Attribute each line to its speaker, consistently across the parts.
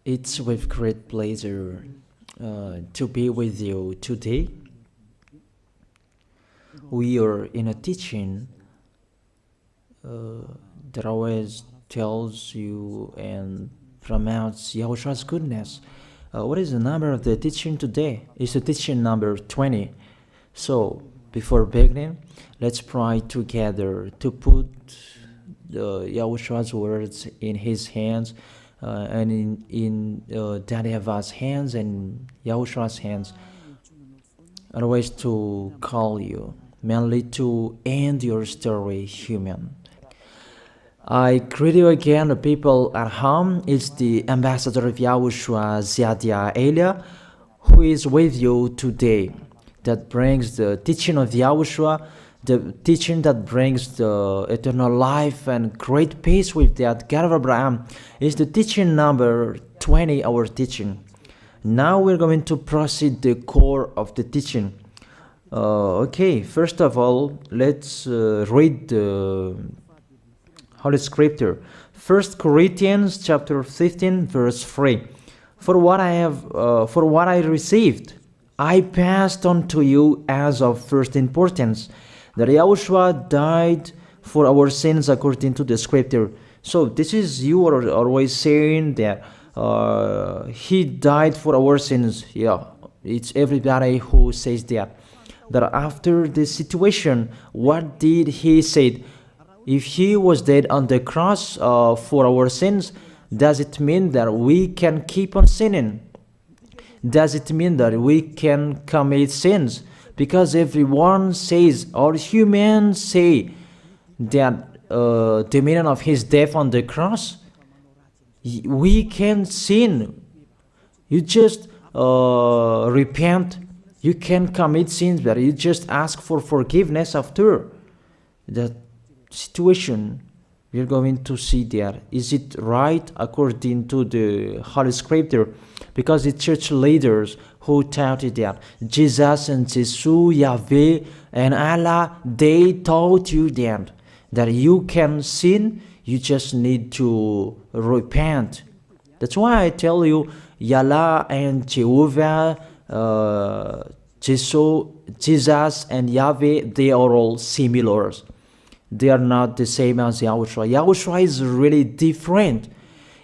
Speaker 1: It's with great pleasure to be with you today. We are in a teaching that always tells you and promotes Yahoshua's goodness. What is the number of the teaching today? It's the teaching number 20. So, before beginning, let's pray together to put Yahushua's words in his hands and in Daddy Ava's hands and Yahushua's hands. Always to call you, mainly to end your story human. I greet you again, the people at home. It's the ambassador of Yahushua, Ziadia Elia, who is with you today. That brings the teaching of Yahushua, the teaching that brings the eternal life and great peace with that God of Abraham. Is the teaching number 20, our teaching. Now we're going to proceed the core of the teaching. Okay, first of all, let's read the Holy Scripture. 1 Corinthians chapter 15, verse 3. For what I received, I passed on to you as of first importance, that Yahushua died for our sins according to the Scripture. So this is, you are always saying that he died for our sins. Yeah, it's everybody who says that. That after the situation, what did he say? If he was dead on the cross for our sins, does it mean that we can keep on sinning? Does it mean that we can commit sins? Because everyone says, or humans say, that the meaning of his death on the cross, we can sin. You just repent. You can commit sins, but you just ask for forgiveness after that situation. We're going to see there. Is it right according to the Holy Scripture? Because the church leaders who taught it that Jesus and Jesus, Yahweh and Allah, they taught you that you can sin, you just need to repent. That's why I tell you, Yahweh and Jehovah, Jesus and Yahweh, they are all similar. They are not the same as Yahushua. Yahushua is really different.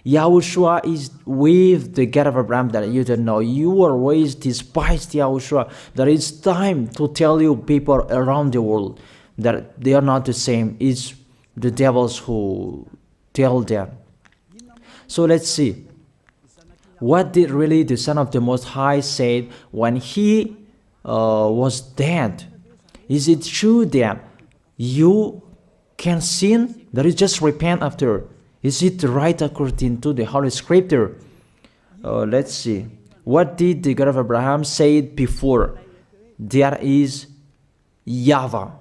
Speaker 1: Yahushua is with the God of Abraham that you don't know. You always despised Yahushua. That it's time to tell you people around the world that they are not the same. It's the devils who tell them. So let's see. What did really the Son of the Most High say when he was dead? Is it true that you can sin? That is just repent after. Is it right according to the Holy Scripture? Let's see. What did the God of Abraham say before? There is YAHVAH,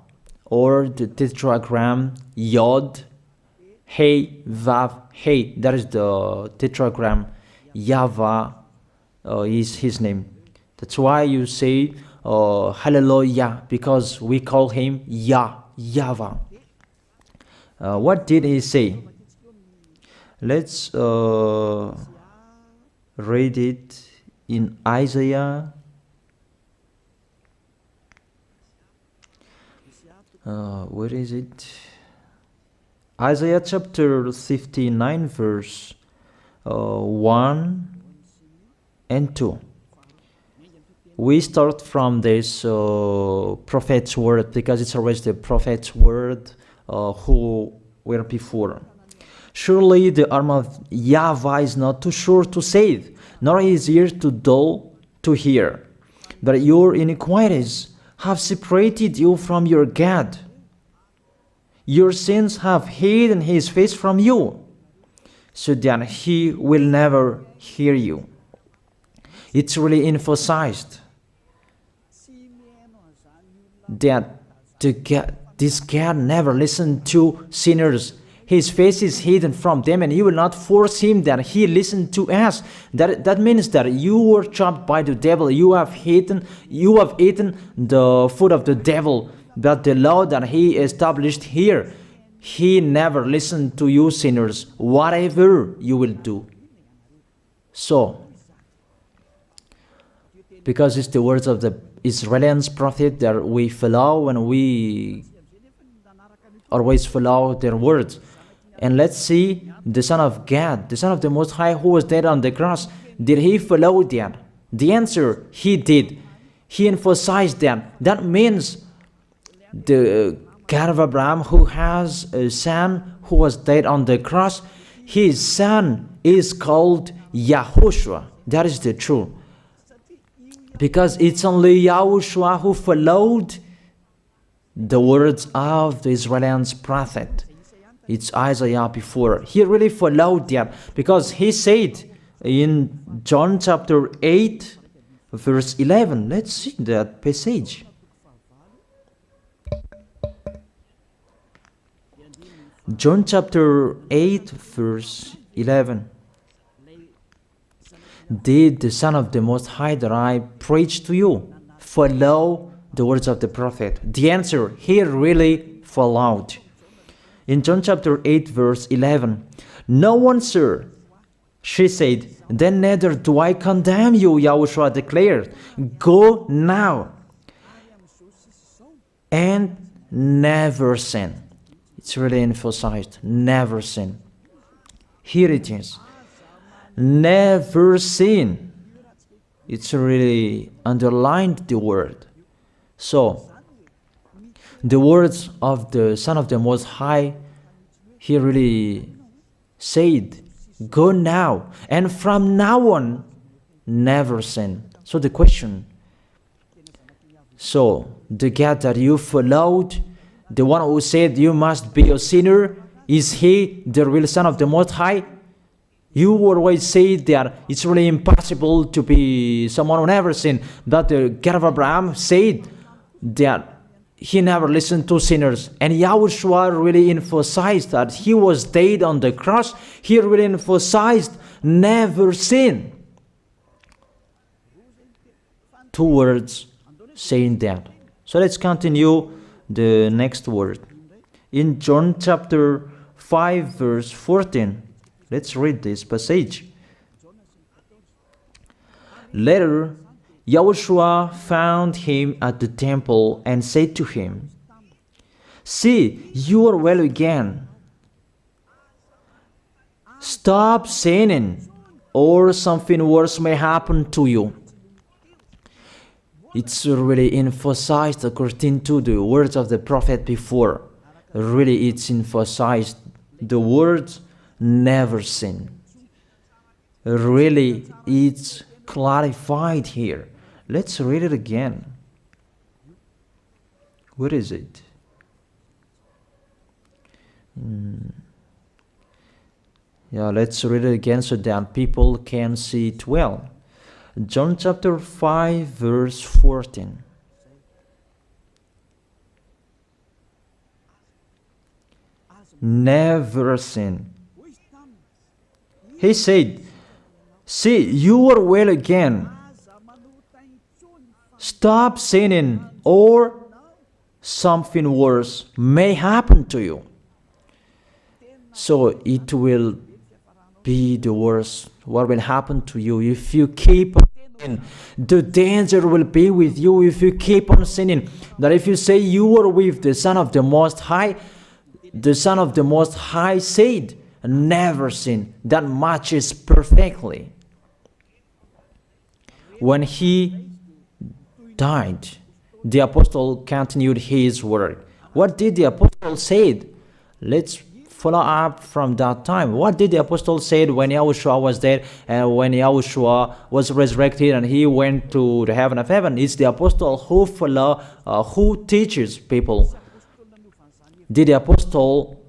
Speaker 1: or the tetragram Yod, Hey, Vav, Hey. That is the tetragram. YAHVAH is his name. That's why you say Hallelujah, because we call him YAHVAH. What did he say? Let's read it in Isaiah. Where is it? Isaiah chapter 59, verse 1 and 2. We start from this prophet's word, because it's always the prophet's word who were before. Surely the arm of YAHVAH is not too short to save, nor his ear too dull to hear. But your iniquities have separated you from your God. Your sins have hidden his face from you, so that he will never hear you. It's really emphasized that this God never listened to sinners. His face is hidden from them, and you will not force him that he listened to us. That means that you were trapped by the devil. You have eaten the food of the devil. But the law that he established here, he never listened to you sinners, whatever you will do. So, because it's the words of the Israelians prophet that we follow, and we always follow their words. And let's see the Son of God, the Son of the Most High, who was dead on the cross. Did he follow that? The answer, he did. He emphasized that. That means the God of Abraham, who has a son who was dead on the cross, his son is called YAHOSHUAH. That is the truth. Because it's only YAHOSHUAH who followed the words of the Israelians prophet. It's Isaiah before. He really followed that, because he said in John chapter 8, verse 11. Let's see that passage. John chapter 8, verse 11. Did the Son of the Most High that I preach to you follow the words of the prophet? The answer, he really followed. In John chapter 8, verse 11, "No one, sir," she said, "then neither do I condemn you," YAHOSHUAH declared. "Go now and never sin." It's really emphasized, never sin. Here it is. Never sin. It's really underlined the word. So, the words of the Son of the Most High, he really said, go now, and from now on, never sin. So the question, so the God that you followed, the one who said you must be a sinner, is he the real Son of the Most High? You always say that it's really impossible to be someone who never sinned. But the God of Abraham said that he never listened to sinners. And YAHOSHUAH really emphasized that he was dead on the cross. He really emphasized never sin. Two words saying that. So let's continue the next word. In John chapter 5, verse 14. Let's read this passage. Later, YAHOSHUAH found him at the temple and said to him, "See, you are well again. Stop sinning, or something worse may happen to you." It's really emphasized according to the words of the prophet before. Really, it's emphasized the words never sin. Really, it's clarified here. Let's read it again. Where is it? Yeah, let's read it again so that people can see it well. John chapter 5, verse 14. Never sin. He said, "See, you are well again. Stop sinning, or something worse may happen to you." So it will be the worst. What will happen to you if you keep on sinning? The danger will be with you if you keep on sinning. That if you say you are with the Son of the Most High, the Son of the Most High said, never sin. That matches perfectly. When he died, the apostle continued his work. What did the apostle say? Let's follow up from that time. What did the apostle say when YAHOSHUAH was dead and when YAHOSHUAH was resurrected and he went to the heaven of heaven? It's the apostle who teaches people. Did the apostle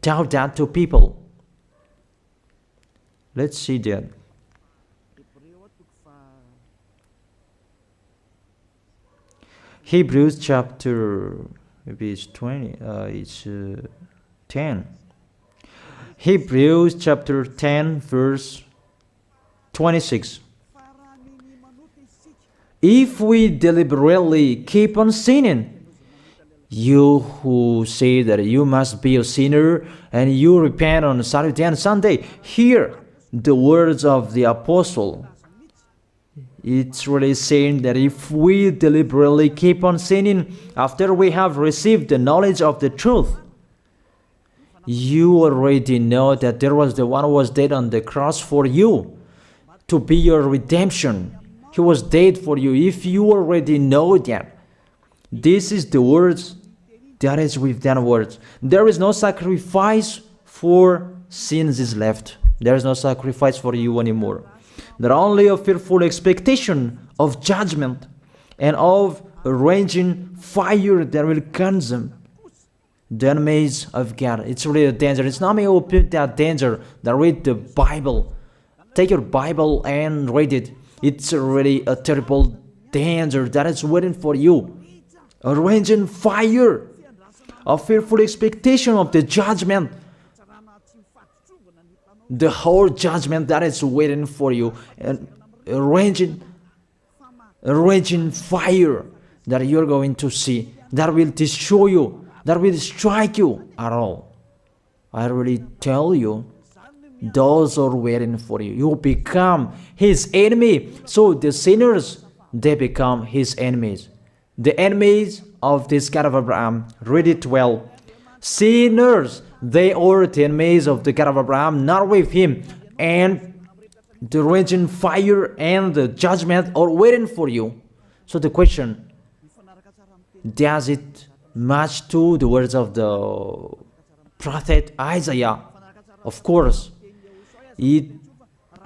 Speaker 1: tell that to people? Let's see that. Hebrews chapter, maybe it's 20, it's 10. Hebrews chapter 10, verse 26. If we deliberately keep on sinning, you who say that you must be a sinner and you repent on Saturday and Sunday, here the words of the apostle. It's really saying that if we deliberately keep on sinning after we have received the knowledge of the truth, you already know that there was the one who was dead on the cross for you to be your redemption. He was dead for you. If you already know that, this is the words that is with that words. There is no sacrifice for sins is left. There is no sacrifice for you anymore. There only a fearful expectation of judgment and of a raging fire that will consume the enemies of God. It's really a danger. It's not me who put that danger that read the Bible. Take your Bible and read it. It's really a terrible danger that is waiting for you. A raging fire, a fearful expectation of the judgment. The whole judgment that is waiting for you, and a raging fire that you're going to see, that will destroy you, that will strike you at all. I really tell you, those are waiting for you. You become his enemy. So the sinners, they become his enemies. The enemies of this God of Abraham. Read it well. Sinners, they are the enemies of the God of Abraham, not with him. And the raging fire and the judgment are waiting for you. So the question, does it match to the words of the prophet Isaiah? Of course. It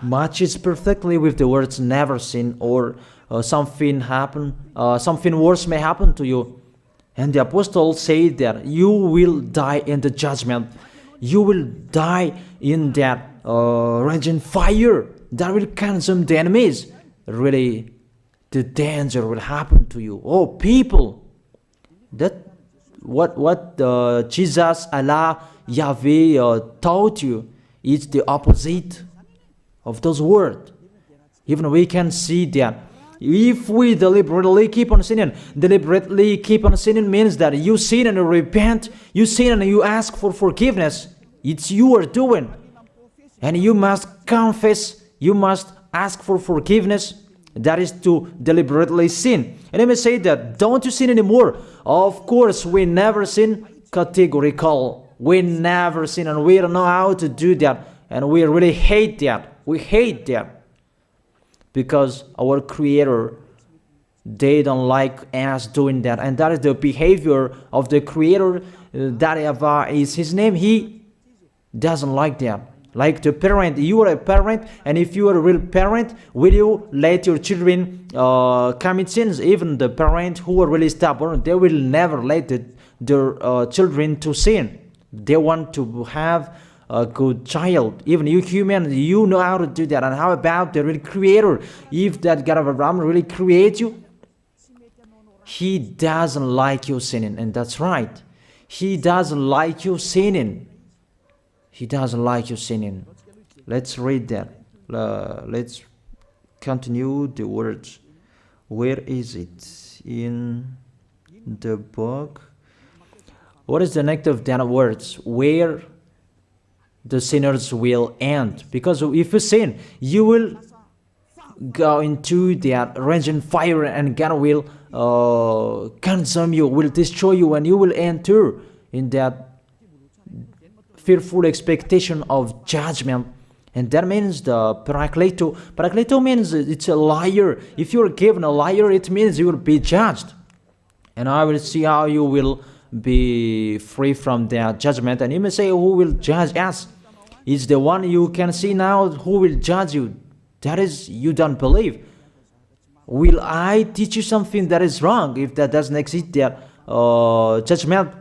Speaker 1: matches perfectly with the words never sin, or something worse may happen to you. And the apostle said that you will die in the judgment. You will die in that raging fire that will consume the enemies. Really, the danger will happen to you. Oh, people, that what Jesus, Allah, Yahweh taught you is the opposite of those words. Even we can see that if we deliberately keep on sinning means that you sin and you repent, you sin and you ask for forgiveness. It's you are doing. And you must confess, you must ask for forgiveness. That is to deliberately sin. And let me say that, don't you sin anymore. Of course, we never sin categorical. We never sin, and we don't know how to do that. And we really hate that. We hate that. Because our Creator, they don't like us doing that. And that is the behavior of the Creator. That YAHVAH is his name. He doesn't like that. Like the parent, you are a parent, and if you are a real parent, will you let your children commit sins? Even the parents who are really stubborn, they will never let their children to sin. They want to have a good child. Even you human, you know how to do that. And how about the real Creator? If that God of Abraham really creates you, he doesn't like you sinning. And that's right. He doesn't like you sinning. He doesn't like you sinning. Let's read that. Let's continue the words. Where is it? In the book. What is the next of that words? Where the sinners will end. Because if you sin, you will go into that raging fire, and God will consume you, will destroy you, and you will enter in that fearful expectation of judgment. And that means the parakleto. Parakleto means it's a liar. If you're given a liar, it means you will be judged. And I will see how you will be free from that judgment. And you may say, who will judge us? It's the one you can see now who will judge you. That is, you don't believe. Will I teach you something that is wrong if that doesn't exist, that judgment?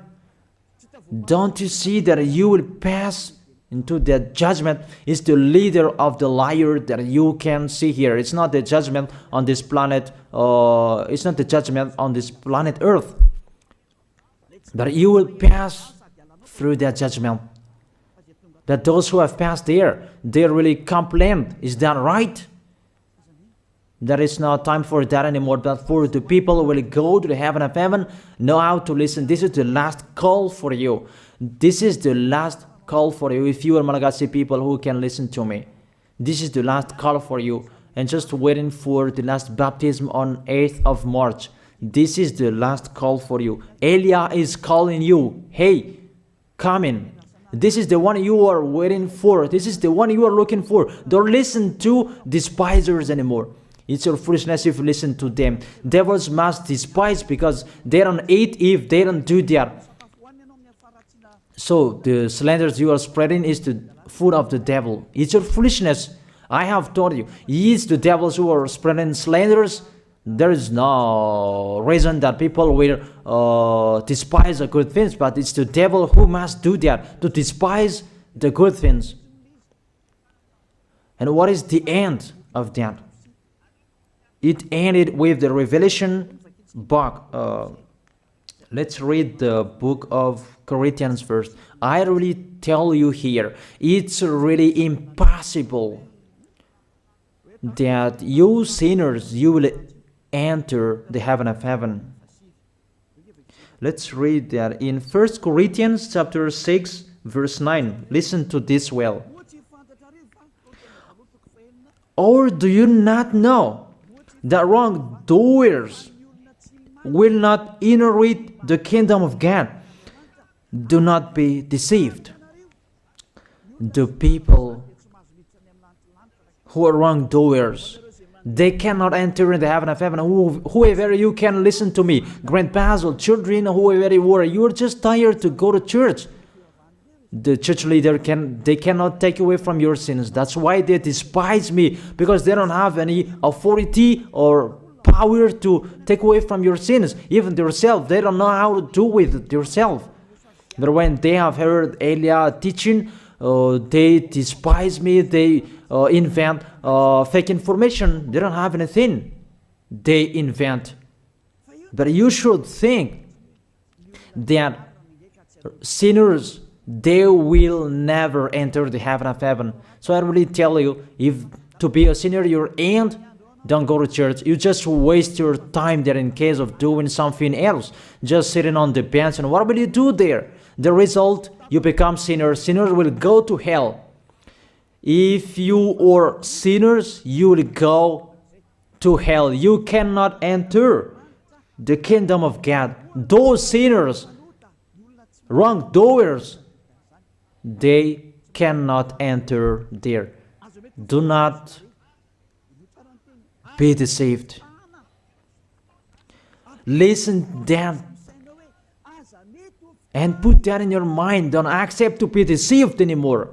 Speaker 1: Don't you see that you will pass into that judgment? Is the leader of the liar that you can see here. It's not the judgment on this planet. It's not the judgment on this planet Earth. But you will pass through that judgment. That those who have passed there, they really complain. Is that right? There is no time for that anymore. But for the people who will go to the heaven of heaven, know how to listen. This is the last call for you. This is the last call for you. If you are Malagasy people who can listen to me, This is the last call for you. And just waiting for the last baptism on 8th of March. This is the last call for you. Elia is calling you. Hey, come in. This is the one you are waiting for. This is the one you are looking for. Don't listen to despisers anymore. It's your foolishness if you listen to them. Devils must despise because they don't eat if they don't do that. So the slanders you are spreading is the food of the devil. It's your foolishness. I have told you, it's the devils who are spreading slanders. There is no reason that people will despise the good things, but it's the devil who must do that, to despise the good things. And what is the end of that? It ended with the Revelation book. Let's read the book of Corinthians first. I really tell you here, it's really impossible that you sinners, you will enter the heaven of heaven. Let's read that in 1 Corinthians chapter 6 verse 9. Listen to this well. Or do you not know that wrongdoers will not inherit the kingdom of God? Do not be deceived. The people who are wrongdoers, they cannot enter in the heaven of heaven. Whoever you can listen to me, grandpas or children, whoever you are, you're just tired to go to church. The church leader they cannot take away from your sins. That's why they despise me, because they don't have any authority or power to take away from your sins. Even themselves, they don't know how to do with themselves. But when they have heard Elia teaching, they despise me. They invent fake information. They don't have anything. They invent. But you should think that sinners, they will never enter the heaven of heaven. So I really tell you, if to be a sinner your end, don't go to church. You just waste your time there in case of doing something else. Just sitting on the bench, and what will you do there? The result, you become sinners. Sinners will go to hell. If you are sinners, you will go to hell. You cannot enter the kingdom of God. Those sinners, wrongdoers, they cannot enter there. Do not be deceived. Listen then and put that in your mind. Don't accept to be deceived anymore.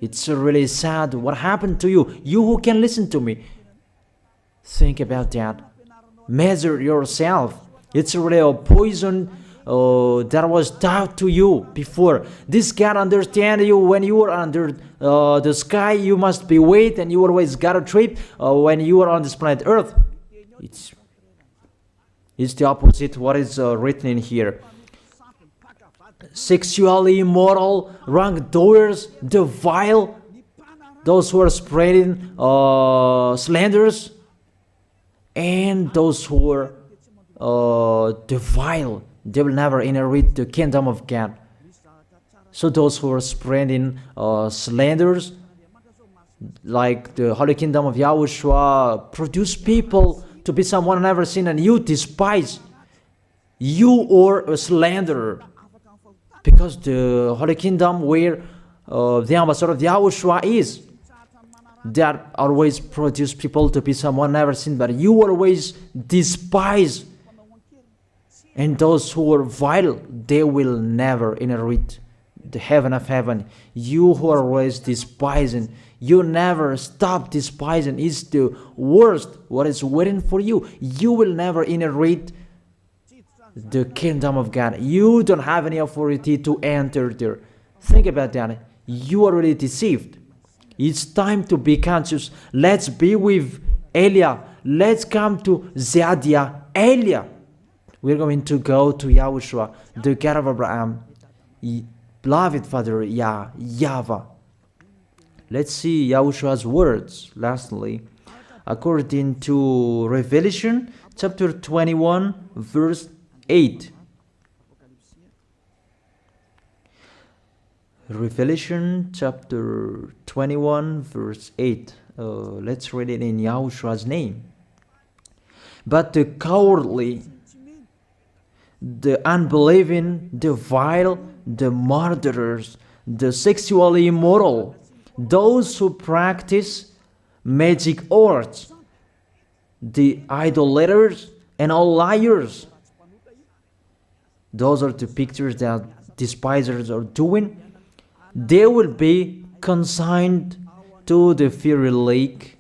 Speaker 1: It's really sad what happened to you. You who can listen to me, think about that. Measure yourself. It's really a poison that was taught to you before. This God understand you when you are under the sky. You must be wait, and you always got a trip when you are on this planet Earth. It's the opposite what is written in here. Sexually immoral, wrongdoers, the vile, those who are spreading slanders, and those who are the vile, they will never inherit the kingdom of God. So those who are spreading slanders, like the Holy Kingdom of YAHOSHUAH, produce people to be someone never seen, and you despise. You are a slanderer. Because the Holy Kingdom where the ambassador of YAHOSHUAH is, that always produce people to be someone never seen, but you always despise. And those who are vile, they will never inherit the heaven of heaven. You who are always despising, you never stop despising. It's the worst what is waiting for you. You will never inherit the kingdom of God. You don't have any authority to enter there. Think about that. You are already deceived. It's time to be conscious. Let's be with Elia. Let's come to Zadiah. Elia. We're going to go to YAHOSHUAH, the God of Abraham, beloved Father YAHVAH. Let's see YAHOSHUAH's words. Lastly, according to Revelation chapter 21 verse 8. Revelation chapter 21 verse 8. Let's read it in Yahoshua's name. But the cowardly, the unbelieving, the vile, the murderers, the sexually immoral, those who practice magic arts, the idolaters, and all liars. Those are the pictures that despisers are doing. They will be consigned to the fiery lake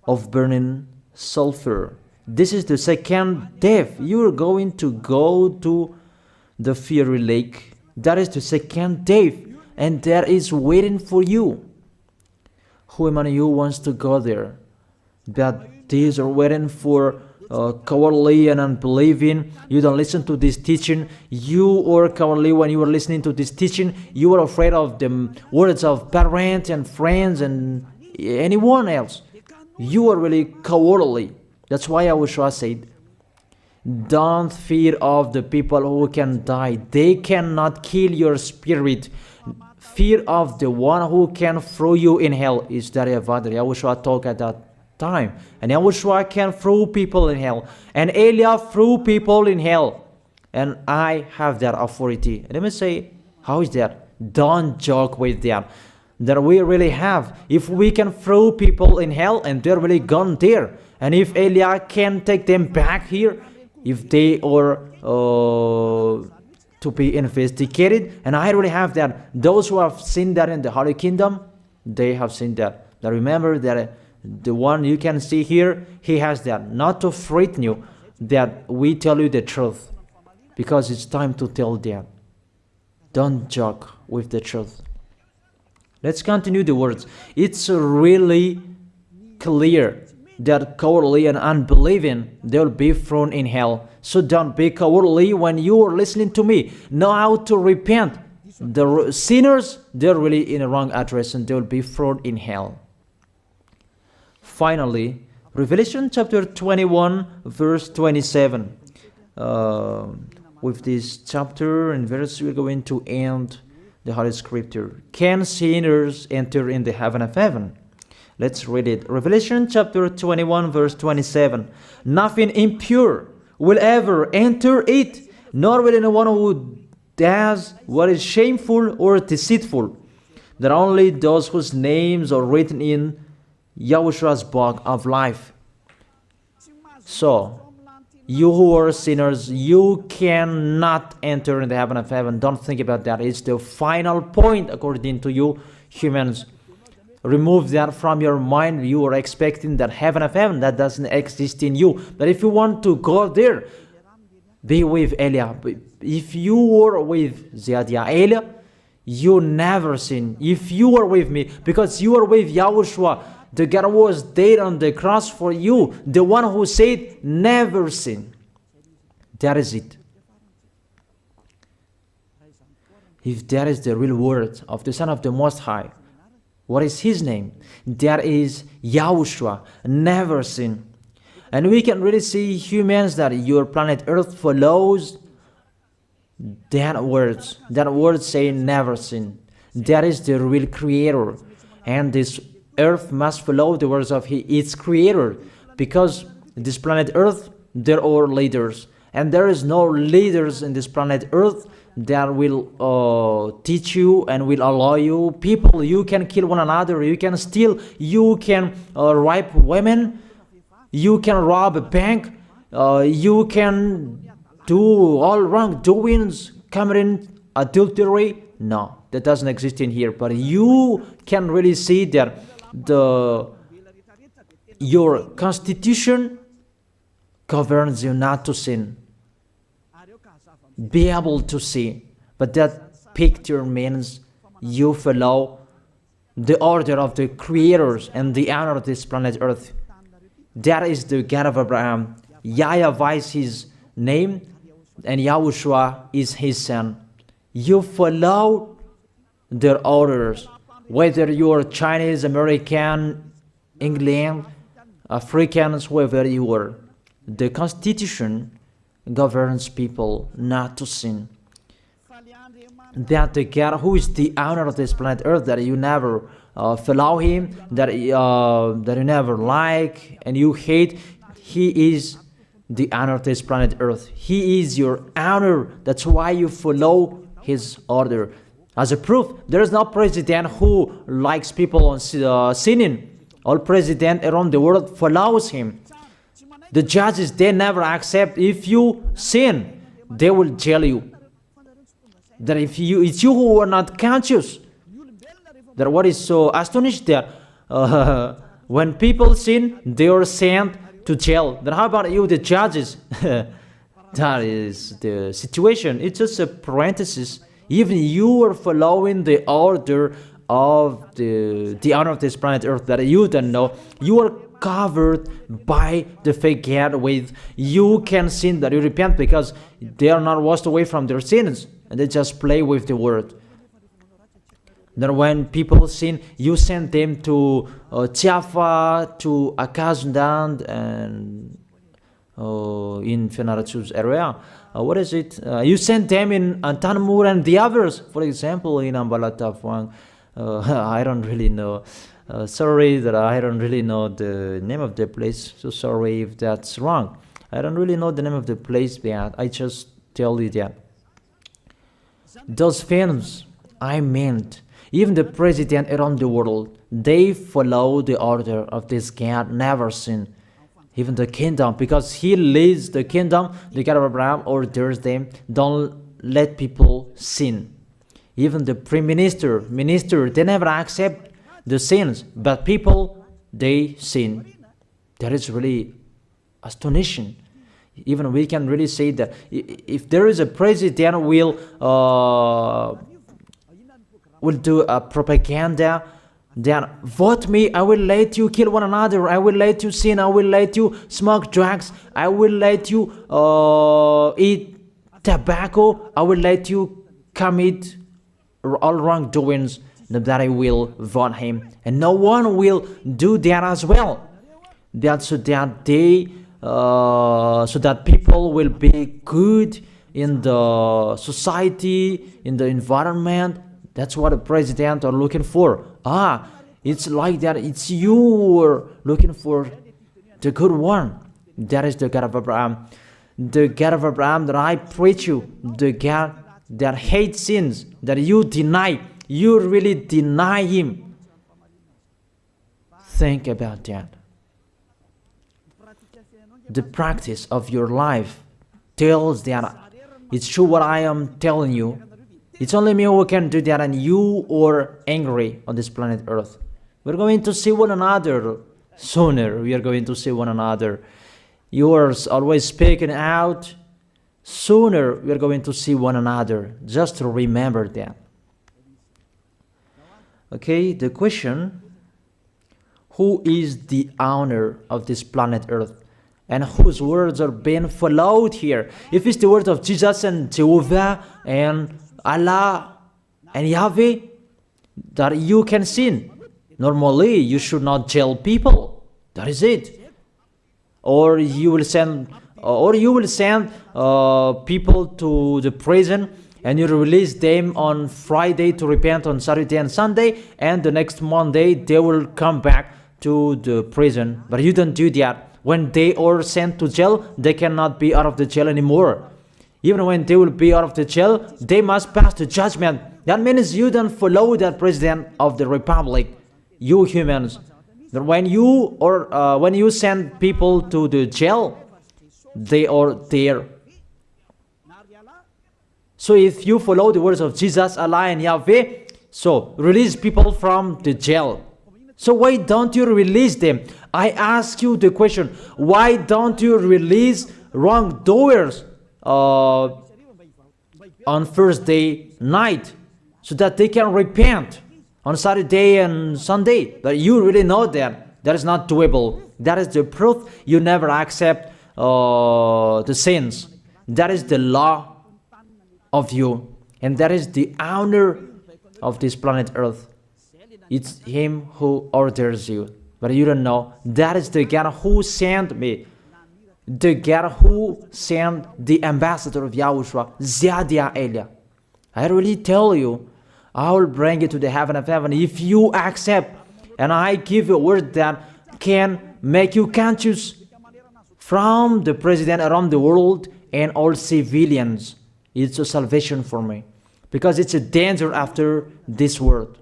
Speaker 1: of burning sulfur. This is the second death. You are going to go to the fiery lake. That is the second death, and that is waiting for you. Who among you wants to go there? That these are waiting for cowardly and unbelieving. You don't listen to this teaching. You are cowardly when you are listening to this teaching. You are afraid of the words of parents and friends and anyone else. You are really cowardly. That's why YAHOSHUAH said, don't fear of the people who can die. They cannot kill your spirit. Fear of the one who can throw you in hell. Is that YAHVAH? YAHOSHUAH talked at that time. And YAHOSHUAH can throw people in hell. And Elia threw people in hell. And I have that authority. Let me say, how is that? Don't joke with that. That we really have. If we can throw people in hell and they're really gone there, and if Elia can take them back here, if they are to be investigated, and I really have that. Those who have seen that in the Holy Kingdom, they have seen that. Now remember that the one you can see here, he has that. Not to frighten you, that we tell you the truth, because it's time to tell that. Don't joke with the truth. Let's continue the words. It's really clear that cowardly and unbelieving, they'll be thrown in hell. So don't be cowardly when you are listening to me. Know how to repent. The sinners, they're really in a wrong address and they'll be thrown in hell. Finally, Revelation chapter 21, verse 27. With this chapter and verse, we're going to end the Holy Scripture. Can sinners enter in the heaven of heaven? Let's read it. Revelation chapter 21, verse 27. Nothing impure will ever enter it, nor will anyone who does what is shameful or deceitful. That only those whose names are written in YAHOSHUAH's book of life. So, you who are sinners, you cannot enter in the heaven of heaven. Don't think about that. It's the final point according to you humans. Remove that from your mind. You are expecting that heaven of heaven that doesn't exist in you. But if you want to go there, be with Elia. If you were with Elia, you never sin. If you are with me, because you are with YAHOSHUAH, the God was dead on the cross for you, the one who said never sin. That is it. If that is the real word of the Son of the Most High, what is his name? That is YAHOSHUAH, never sin. And we can really see humans that your planet Earth follows that words. That word saying never sin. That is the real creator. And this Earth must follow the words of its creator. Because this planet Earth, there are leaders. And there is no leaders in this planet Earth that will teach you and will allow you. People, you can kill one another, you can steal, you can rape women, you can rob a bank, you can do all wrongdoings, committing adultery. No, that doesn't exist in here. But you can really see that your constitution governs you not to sin. Be able to see. But that picture means you follow the order of the creators and the honor of this planet Earth. That is the God of Abraham. YAHVAH is his name, and YAHOSHUAH is his son. You follow their orders, whether you are Chinese, American, England, Africans, whoever you are. The Constitution governs people not to sin. that the God who is the owner of this planet Earth, that you never follow him, that that you never like and you hate, he is the owner of this planet Earth. He is your owner. That's why you follow his order. As a proof, there is no president who likes people on sinning. All president around the world follows him. The judges, they never accept if you sin, they will jail you. That if it's you who are not conscious. That what is so astonished that when people sin, they are sent to jail. Then how about you, the judges? That is the situation. It's just a parenthesis. Even you are following the order of the owner of this planet Earth that you don't know. You are covered by the fake God with you can sin, that you repent, because they are not washed away from their sins and they just play with the word. Then when people sin, you send them to Java, to Akazundand, and in Fenarachu's area. What is it? You send them in Tanmur and the others. For example, in Ambalatafwang, I don't really know. Sorry that I don't really know the name of the place. So sorry if that's wrong. I don't really know the name of the place, but I just tell you that. Those films, I meant, even the president around the world, they follow the order of this God, never sin. Even the kingdom, because he leads the kingdom, the God of Abraham orders them, don't let people sin. Even the prime minister, they never accept the sins, but people, they sin. That is really astonishing. Even we can really say that if there is a president will do a propaganda, then vote me, I will let you kill one another, I will let you sin, I will let you smoke drugs, I will let you eat tobacco, I will let you commit all wrongdoings, that I will vote him. And no one will do that as well. That's so that they so that people will be good in the society, in the environment. That's what the president are looking for. It's like that. It's you who are looking for the good one. That is the God of Abraham. The God of Abraham that I preach you. The God that hates sins, that you deny. You really deny him. Think about that. The practice of your life tells that it's true what I am telling you. It's only me who can do that, and you are angry on this planet Earth. We're going to see one another sooner. We are going to see one another. You are always speaking out. Sooner we are going to see one another. Just to remember that. Okay, the question, who is the owner of this planet Earth? And whose words are being followed here? If it's the word of Jesus and Jehovah and Allah and Yahweh, that you can sin. Normally, you should not jail people. That is it. Or you will send people to the prison, and you release them on Friday to repent on Saturday and Sunday, and the next Monday they will come back to the prison. But you don't do that. When they are sent to jail, they cannot be out of the jail anymore. Even when they will be out of the jail, they must pass the judgment. That means you don't follow that president of the republic, you humans. When you send people to the jail, they are there. So if you follow the words of Jesus, Allah and Yahweh, so release people from the jail. So why don't you release them? I ask you the question, why don't you release wrongdoers on Thursday night so that they can repent on Saturday and Sunday? But you really know that that is not doable. That is the proof you never accept the sins. That is the law of you, and that is the owner of this planet Earth. It's him who orders you, but you don't know. That is the God who sent me, the God who sent the ambassador of Yahushua, Zadia Elia. I really tell you, I will bring you to the heaven of heaven if you accept, and I give you a word that can make you conscious from the president around the world and all civilians. It's a salvation for me, because it's a danger after this world.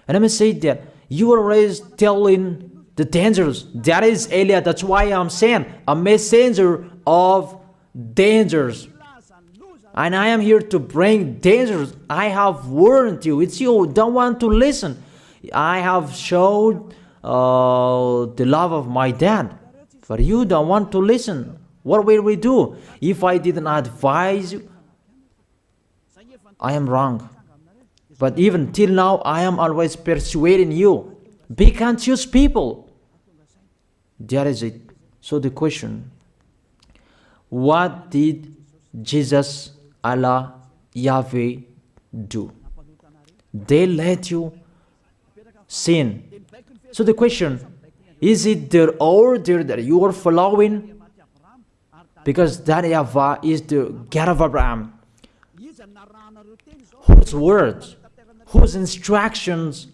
Speaker 1: And let me say that you are always telling the dangers. That is Elia. That's why I'm saying a messenger of dangers. And I am here to bring dangers. I have warned you. It's you who don't want to listen. I have showed the love of my dad, but you don't want to listen. What will we do? If I didn't advise you, I am wrong. But even till now, I am always persuading you. Be conscious people. That is it. So the question, what did Jesus, Allah, Yahweh do? They let you sin. So the question, is it their order that you are following? Because that YAHVAH is the God of Abraham, whose words, whose instructions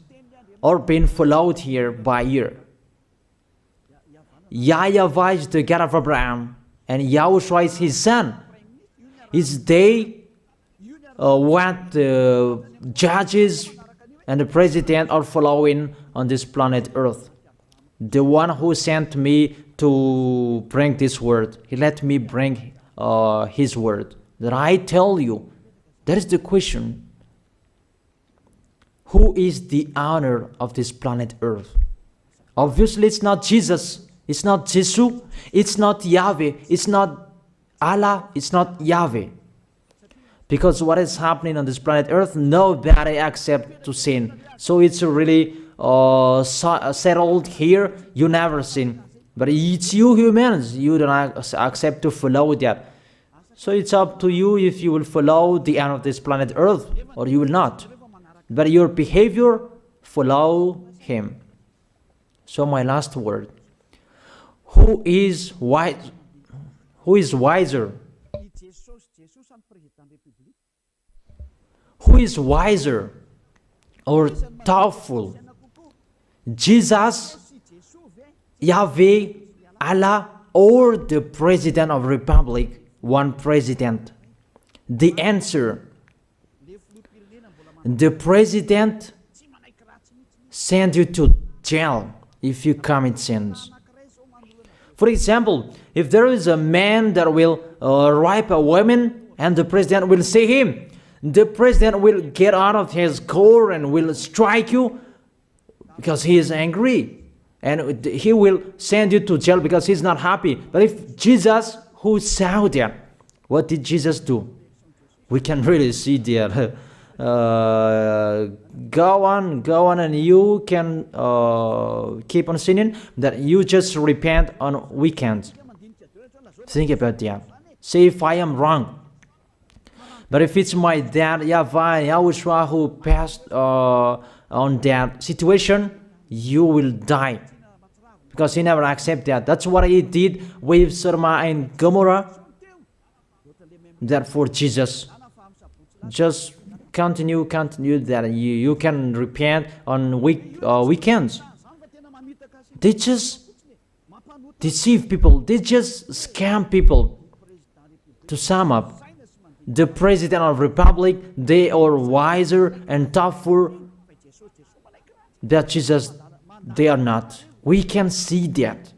Speaker 1: are being followed here by year. YAHVAH is the God of Abraham, and YAHOSHUAH is his son. Is they what the judges and the president are following on this planet Earth. The one who sent me to bring this word, he let me bring his word. That I tell you, that is the question. Who is the owner of this planet Earth? Obviously, it's not Jesus. It's not Jesus. It's not Yahweh. It's not Allah. It's not Yahweh. Because what is happening on this planet Earth, nobody accepts to sin. So it's really settled here. You never sin. But it's you humans. You don't accept to follow that. So it's up to you if you will follow the end of this planet Earth or you will not. But your behavior, follow him. So my last word. Who is wise? Who is wiser? Who is wiser or doubtful? Jesus, Yahweh, Allah, or the President of the Republic? One president. The answer: the president sends you to jail if you commit sins. For example, if there is a man that will rape a woman and the president will see him, the president will get out of his car and will strike you because he is angry. And he will send you to jail because he's not happy. But if Jesus, who saw that, what did Jesus do? We can really see that. Go on, and you can keep on sinning, that you just repent on weekends. Think about that. Say if I am wrong. But if it's my dad, YAHVAH, YAHOSHUAH, who passed on that situation, you will die. Because he never accepted that. That's what he did with Sodom and Gomorrah. Therefore, Jesus, just continue that you can repent on weekends. They just deceive people. They just scam people. To sum up, the President of the Republic, they are wiser and tougher than Jesus. They are not. We can see that.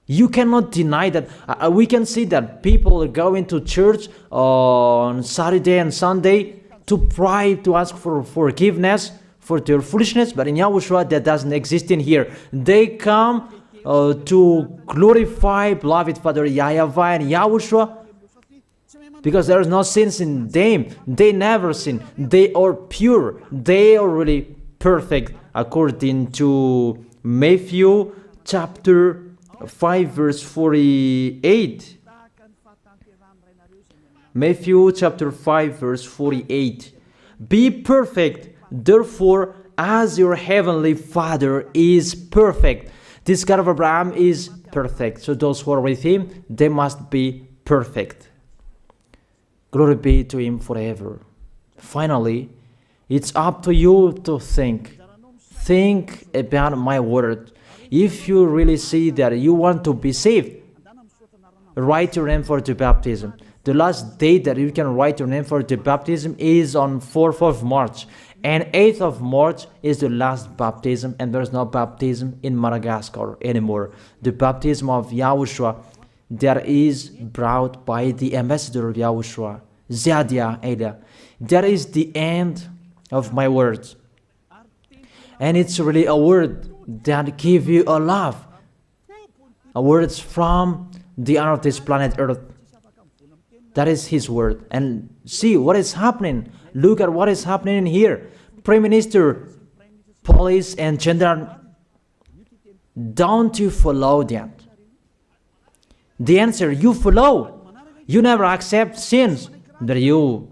Speaker 1: You cannot deny that. We can see that people are going to church on Saturday and Sunday to pray, to ask for forgiveness for their foolishness. But in YAHOSHUAH, that doesn't exist in here. They come to glorify beloved Father YAHVAH and YAHOSHUAH because there is no sins in them. They never sin. They are pure. They are really perfect according to Matthew chapter 5 verse 48. Matthew chapter 5 verse 48. Be perfect, therefore, as your heavenly Father is perfect. This God of Abraham is perfect. So those who are with him, they must be perfect. Glory be to Him forever. Finally, it's up to you to think. Think about my word. If you really see that you want to be saved, write your name for the baptism. The last date that you can write your name for the baptism is on 4th of March. And 8th of March is the last baptism, and there's no baptism in Madagascar anymore. The baptism of Yahushua that is brought by the ambassador of Yahushua, Zadia Elia. That is the end of my words. And it's really a word that gives you a love. A words from the honor of this planet Earth. That is His word. And see what is happening. Look at what is happening here. Prime Minister, police and gendarme, don't you follow that? The answer, you follow. You never accept sins. That you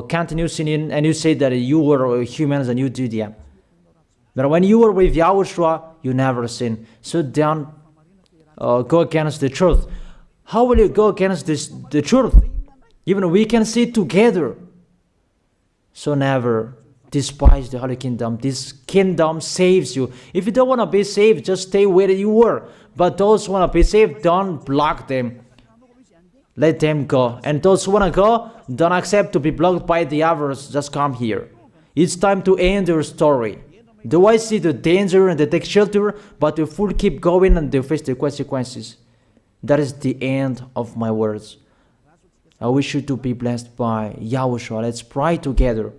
Speaker 1: continue sinning and you say that you were humans and you do that. But when you were with Yahushua, you never sin. So don't go against the truth. How will you go against the truth? Even we can sit together. So never despise the Holy Kingdom. This kingdom saves you. If you don't want to be saved, just stay where you were. But those who want to be saved, don't block them. Let them go. And those who want to go, don't accept to be blocked by the others. Just come here. It's time to end your story. Do I see the danger and they take shelter, but the fool keep going and they face the consequences? That is the end of my words. I wish you to be blessed by Yahushua. Let's pray together.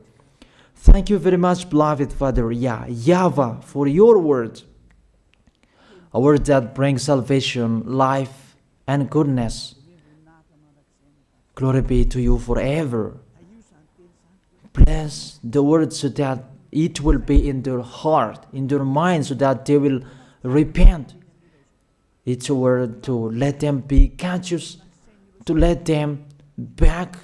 Speaker 1: Thank you very much, beloved Father YAHVAH, for your word. A word that brings salvation, life, and goodness. Glory be to you forever. Bless the word so that it will be in their heart, in their mind, so that they will repent. It's a word to let them be conscious, to let them back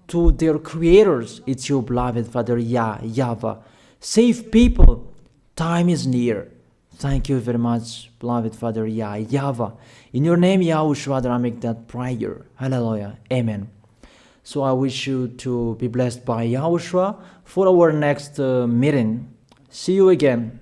Speaker 1: to their creators. It's your beloved Father YAHVAH. Save people. Time is near. Thank you very much, beloved Father YAHVAH. In your name, Yahushua, that I make that prayer. Hallelujah. Amen. So I wish you to be blessed by Yahushua for our next meeting. See you again.